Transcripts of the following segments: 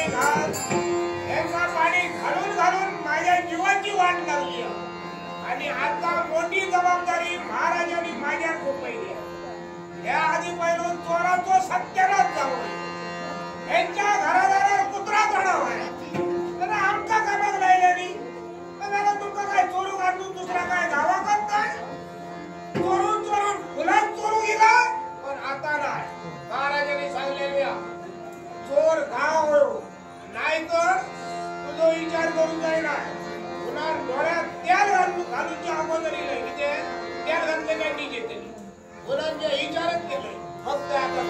घाल हेंगा पाणी घालून घालून माझ्या जीवाची वाट लागली आणि आता मोठी जबाबदारी महाराजांनी माझ्यावर सोपवली आहे। या आधी पहिलो चोराचो सत्यानाश जावं यांच्या घरादारावर कुत्रा चढावा तर आमचा कामात राहिलेली तर तुमका काय चोरू घालून दुसरा काय गावा करताय चोरून चोरून फुलात चोरू गेला पण आता नाही महाराजांनी सांगलेले चोर गाव नाही तर तुझा विचार करून जाईना पुन्हा डोळ्यात तेल घालूनच्या अगोदरी नाही म्हणजे तेल घातले काय नीचे त्यांनी मुलांच्या विचारच केले फक्त आता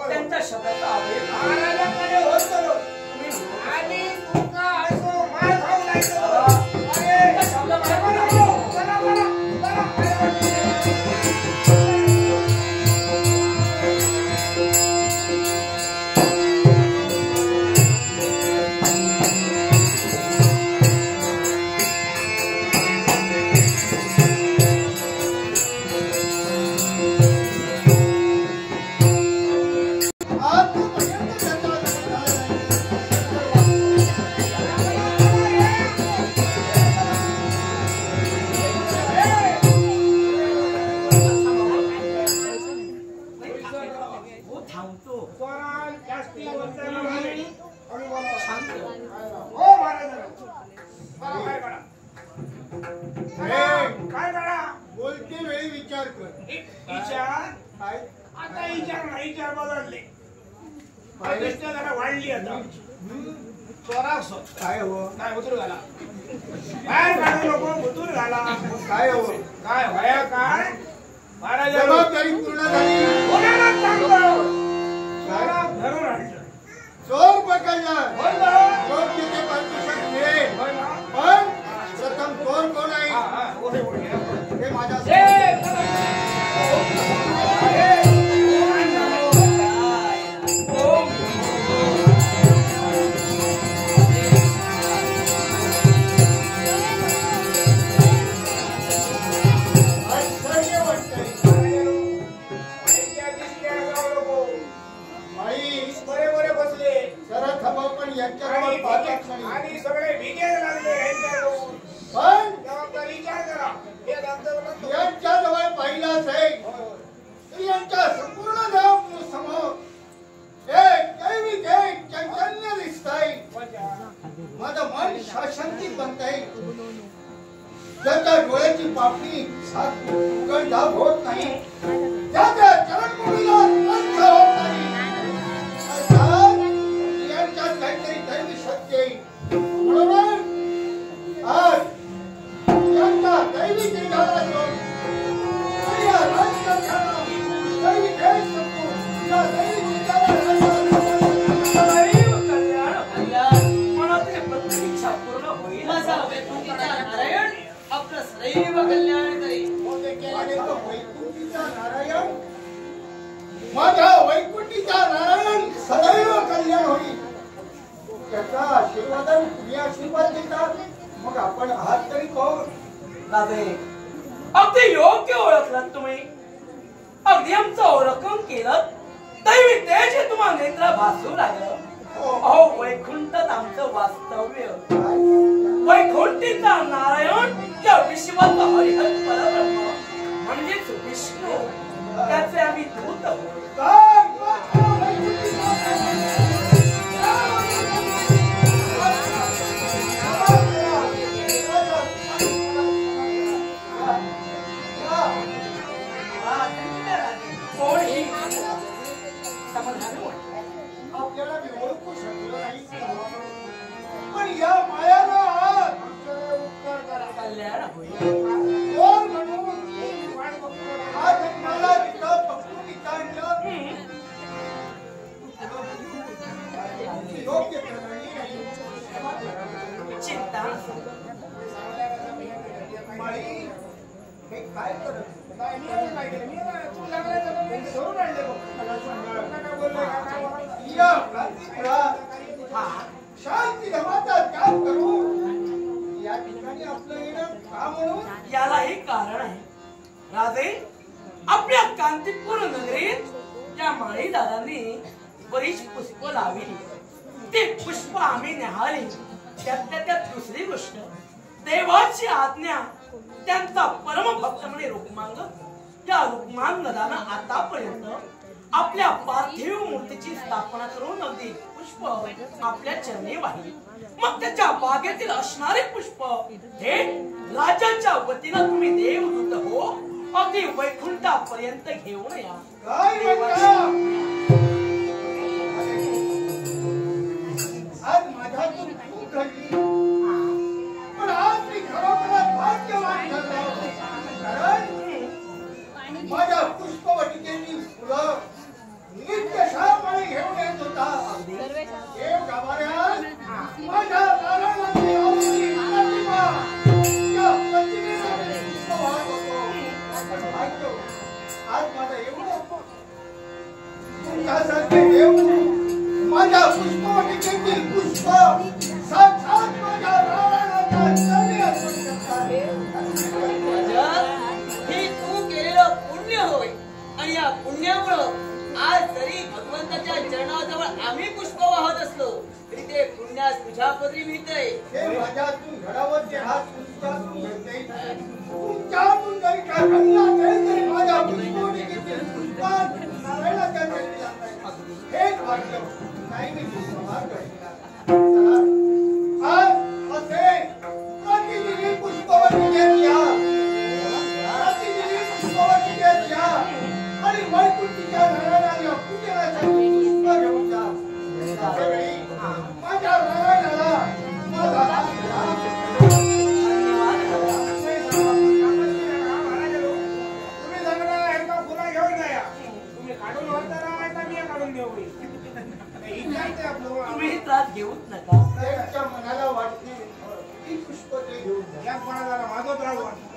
त्यांच्या शब्दाचा आणली आता चोरा काय हो काय उतरू घाला बाहेर काढू नको उतरू घाला काय हो काय भया काय महाराज जबाबदारी पूर्ण झाली कोणाला सांगतो सारा धरून आणलं चोर पकडला होय ना योग्य ते पारितोषिक मिळेल होय ना पण प्रथम चोर कोण आहे हा हा ओढे ओढे हे माझ्या आणि सगळे भिगे लागले पण जबाबदारी विचार करा हे धबधबा यांच्या जवळ पाहिलाच आहे यांच्या संपूर्ण नाम समोर एक दैविक एक चैतन्य दिसतंय माझं मन शासंकित बनतंय ज्याच्या डोळ्याची पापणी सात उघडझाप होत नाही त्याच्या चरणभूमीला स्पर्श होत नाही अर्थात यांच्यात काहीतरी दैवी शक्ती आहे बरोबर आज यांचा दैवी निर्धारा शोध आणि या राजकारणाला दैवी खेळ शकतो या दैवी सदैव कल्याण कल्याण मनातली प्रत्येक इच्छा पूर्ण होईल असा वैकुंठीचा नारायण आपलं सदैव कल्याण करेल वैकुंठीचा नारायण माझ्या वैकुंठीचा नारायण सदैव कल्याण होईल त्याचा आशीर्वाद तुम्ही आशीर्वाद देतात मग आपण आहात तरी कोण दादे अगदी योग्य ओळखलात तुम्ही अगदी आमचं ओळखून केलं दैवी तेज तुम्हा नेत्र भासू लागलं अहो वैकुंठात आमचं वास्तव्य वैकुंठीचा नारायण या विश्वाचा हरिहर परब्रह्म म्हणजेच विष्णू त्याचे आम्ही दूत आहोत कोणी समाधान आपल्याला मी ओळखू शकलो नाही पण या मायाला उपकार करा कल्याण होईल कोण म्हणून आज मला तिथं पकडून विचारलं योग्य प्रमाणे चिंता माळी हे काय करत काय नाही केलं मी तू लागला तर मी सोडून आणले मला काय बोलले काय बोलले या प्रांतिकात शांती धर्माचा त्याग करून या ठिकाणी आपलं येणं का म्हणून यालाही कारण आहे राजे आपल्या कांतीपूर नगरीत या माळी दादांनी बरीच पुष्प लावली ते पुष्प आम्ही न्याहाळली त्यात दुसरी गोष्ट देवाची आज्ञा त्यांचा परमभक्त म्हणजे रुक्मांग या रुक्मांगदानं आतापर्यंत आपल्या पार्थिव मूर्तीची स्थापना करून अगदी पुष्प आपल्या चरणी वाहिली मग त्याच्या बागेतील असणारे पुष्प हे राजाच्या वतीनं तुम्ही देवदूत हो अगदी वैकुंठापर्यंत घेऊन या काय म्हणता आज माझ्यातून चूक घडली पण आज मी खरोखरच भाग्यवान ठरलो कारण माझ्या पुष्पवटिकेची फुलं नित्य शाळामध्ये घेऊन येत होता देव गाभाऱ्यात माझ्या नारायणाची आवडती प्रतिमा या प्रतिमेला पुष्प वाहत होतो पण भाग्य आज माझं एवढं तुमच्यासारखे देव माझ्या पुष्पवटिकेतील पुष्प साक्षात माझ्या नारायणाच्या चरणी अर्पण करतात हे तू केलेलं पुण्य होय आणि या पुण्यामुळं आज जरी भगवंताच्या चरणाजवळ आम्ही पुष्प वाहत असलो तरी ते पुण्यास तुझ्या पदरी मिळतंय हे माझ्यातून घडावत जे हात तुमच्यातून घडते तुमच्यातून जरी काय घडला तरी माझ्या पुष्पवटिकेतील पुष्पात नारायणाच्या चरणी जातात हेच वाक्य नाही मी दुसरा घडला आज असे प्रतिदिनी पुष्पवटिकेत या प्रतिदिनी पुष्पवटिकेत या आणि वैकुंठीच्या नारायणाच्या पूजनासाठी पुष्प घेऊन जा त्यावेळी माझ्या राजाला माझा तुम्ही त्रास घेऊच नका. त्यांच्या मनाला वाटते ती पुष्प ते घेऊन जा. माझं त्रास वाटतो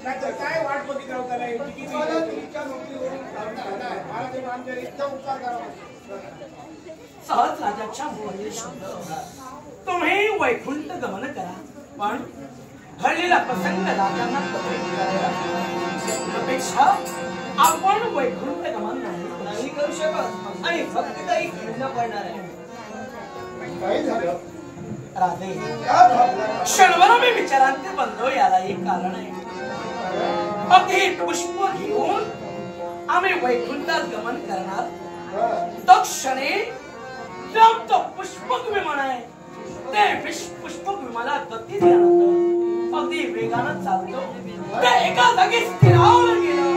नाहीतर काय वाट बघित राहू त्याला मला तुमच्या नोकरीवरून काढून टाकणार. मला ते आमच्या इतका उपकार करावा. सहज राजाच्या मुखातील शब्द होता. तुम्ही वैकुंठ गमन करा, पण घडलेला प्रसंग राजांना पत्रित करायला त्यापेक्षा आपण वैकुंठ गमन नाही करू शकत आणि फक्त काही खंड पडणार आहे. काय झालं? राधे, क्या झालं? क्षणभर मी विचारांते बंधो याला एक कारण आहे. अगदी पुष्प घेऊन आम्ही वैकुंठात गमन करणार. तो क्षणी तो पुष्पक विमान आहे ते पुष्पक विमानाला गती दिल्यानंतर अगदी वेगानं चालतो. ते एका जागी स्थिरावलं गेलं.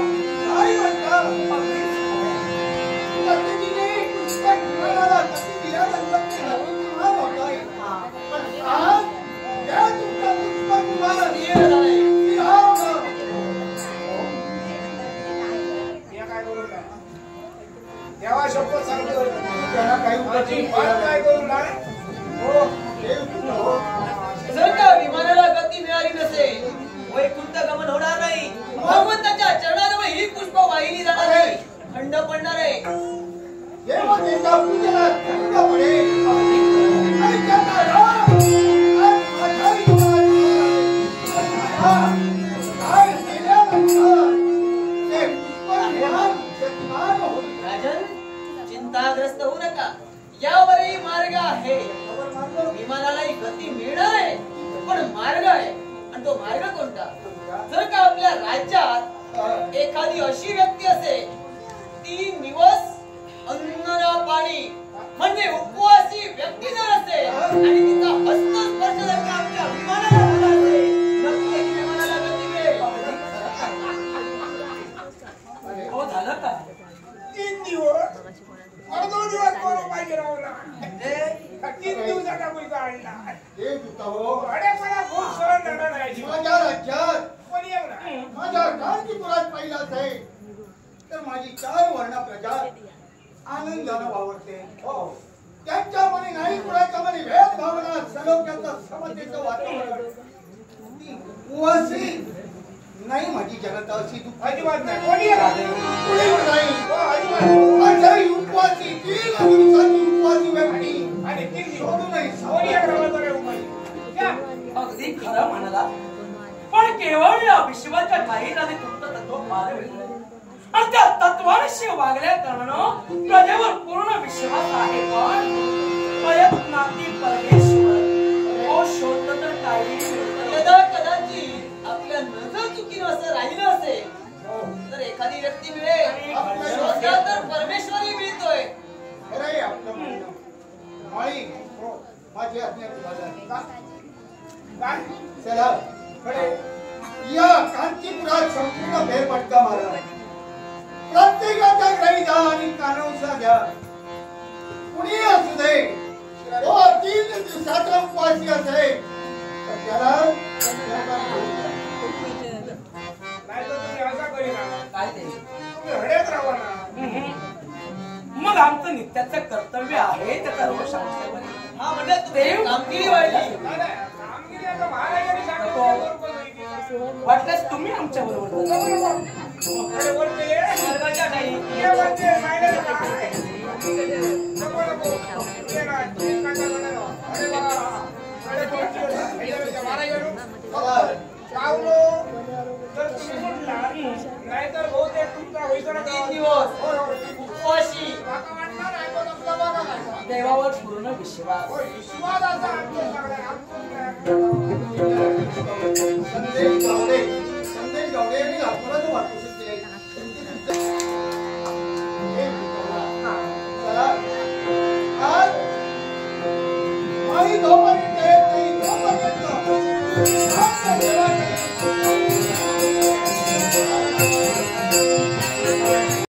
काय म्हणता? अगदी पद्धतीने पुष्पक विमानाला गती दिल्यानंतर ते हवेत विमान होतंय. पण आज त्या तुमच्या पुष्पक विमानात स्थिर झालंय. स्थिरावलं. या काय करू काय देवा शपथ सांगतो त्यांना काही माझी बात काय करू नाही. हो, देव तुला हो. जर का विमानाला गती मिळाली नसेल वैकुंठ गमन होणार नाही. भगवंताच्या चरणाजवळ ही पुष्प वाहिली जाणार नाही. खंड पडणार आहे. देवतेच्या पूजनात खंड पडेल. आणि त्यांना राम आणि माझ्याही काय केल्यानंतर ते पुष्पक विमान गतिमान होईल. राजन, चिंताग्रस्त होऊ नका. यावरही मार्ग आहे. विमानालाही गती मिळणार आहे, पण मार्ग आहे. आणि तो मार्ग कोणता? जर का आपल्या राज्यात एखादी अशी व्यक्ती असेल 3 दिवस अन्न ना पाणी म्हणजे उपवासी व्यक्ती जर असेल आणि तिचा हस्तस्पर्श जर का आपल्या विमानाला झाला असेल, नक्कीच विमानाला गती मिळेल. हो झालं का? 3 दिवस 2 दिवस करू पाहिजे राहू ना. 3 दिवसाचा मुलगा आणला. देव तुला हो. अरे मला खूप सहन झालं नाही. माझ्या राज्यात पण येऊ ना. माझ्या कांतीपुरात पाहिलं असेल तर माझी 4 वर्ण प्रजा आनंदानं वावरते. त्यांच्या मनी नाही कुणाच्या मनी भेदभावना सलोख्याचं समतेचं वातावरण. ती उपवासी नाही माझी जनता अशी अजिबात नाही. कोणी येणार? कुणीच नाही. हो, अजिबात नाही. अशाही उपवासी 3 दिवसाची उपवासी व्यक्ती आणि 3 दिवस सोडू नाही कोणी येणार राहतो रे उपाय? या. अगदी खरं म्हणाला. पण केवळ या विश्वाच्या काही राधी तुमचं तत्व फार वेगळं आहे. आणि त्या तत्वानिशी वागल्या कारणानं प्रजेवर पूर्ण विश्वास आहे. पण प्रयत्नाती परमेश्वर हो शोधलं तर काही यदा कदाचित आपल्या नजर चुकीनं असं राहिलं असेल तर एखादी व्यक्ती मिळेल. शोधला तर परमेश्वरही मिळतोय. खरंय आपलं म्हणणं. माळी माझी आज्ञा तुम्हाला. काय? चला खरे या कांतीपुरात संपूर्ण फेरफटका मारा. प्रत्येकाच्या घरी जा आणि कानौसा घ्या. कुणी असू दे तो 3 दिवसाचा उपवासी असेल तर त्याला नाही तर तुम्ही असा करीना. काय ते तुम्ही हडेच राहा ना. मग आमचं नित्याचं कर्तव्य आहे त्याचा रोष आमच्या बरोबर. हा म्हणजे तुम्ही कामगिरी वाढली. नाही, नाही. कामगिरी आता महाराजांनी सांगितलं बरोबर होईल. वाटल्यास तुम्ही आमच्या बरोबर जा. अरे बोलते ये. स्वर्गाच्या ठाई. ये बोलते, नाही रे काय. नको, नको. ये ना, ये काचा कडे राहा. अरे वा. अरे बोलते, हे महाराजांनी गावलो तर तुम्ही म्हटला नाहीतर बहुतेक तुमचा होईसर 3 दिवस उपवासी. काका वाटणार आहे पण आपला बघा काय. देवावर पूर्ण विश्वास. हो, विश्वास असा आमच्या सगळ्या संदेश गावडे यांनी आपल्याला वाटू शकते. चला आज माई धोपरी ते धोपरी